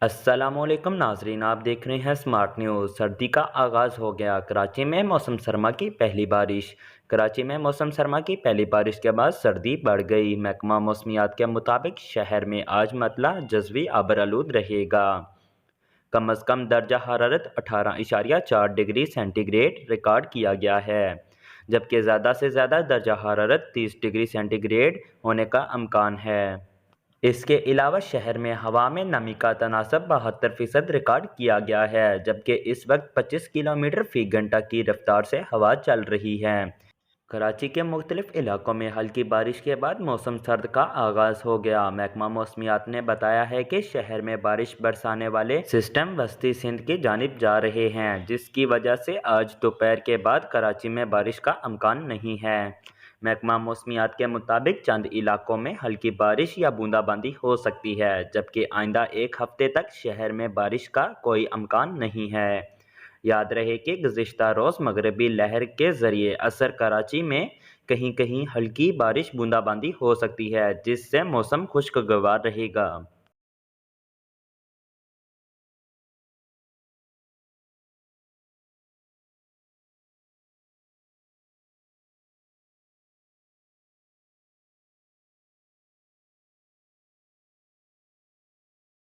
السلام علیکم ناظرین، آپ دیکھ رہے ہیں سمارٹ نیوز۔ سردی کا آغاز ہو گیا، کراچی میں موسم سرما کی پہلی بارش۔ کراچی میں موسم سرما کی پہلی بارش کے بعد سردی بڑھ گئی۔ محکمہ موسمیات کے مطابق شہر میں آج مطلع جزوی آبرآلود رہے گا۔ کم از کم درجہ حرارت 18.4 ڈگری سینٹی گریڈ ریکارڈ کیا گیا ہے، جبکہ زیادہ سے زیادہ درجہ حرارت 30 ڈگری سینٹی گریڈ ہونے کا امکان ہے۔ اس کے علاوہ شہر میں ہوا میں نمی کا تناسب 72% ریکارڈ کیا گیا ہے، جبکہ اس وقت 25 کلومیٹر فی گھنٹہ کی رفتار سے ہوا چل رہی ہے۔ کراچی کے مختلف علاقوں میں ہلکی بارش کے بعد موسم سرد کا آغاز ہو گیا۔ محکمہ موسمیات نے بتایا ہے کہ شہر میں بارش برسانے والے سسٹم وسطی سندھ کی جانب جا رہے ہیں، جس کی وجہ سے آج دوپہر کے بعد کراچی میں بارش کا امکان نہیں ہے۔ محکمہ موسمیات کے مطابق چند علاقوں میں ہلکی بارش یا بوندا باندی ہو سکتی ہے، جبکہ آئندہ ایک ہفتے تک شہر میں بارش کا کوئی امکان نہیں ہے۔ یاد رہے کہ گزشتہ روز مغربی لہر کے ذریعے اثر کراچی میں کہیں کہیں ہلکی بارش بوندا باندی ہو سکتی ہے، جس سے موسم خوشگوار رہے گا۔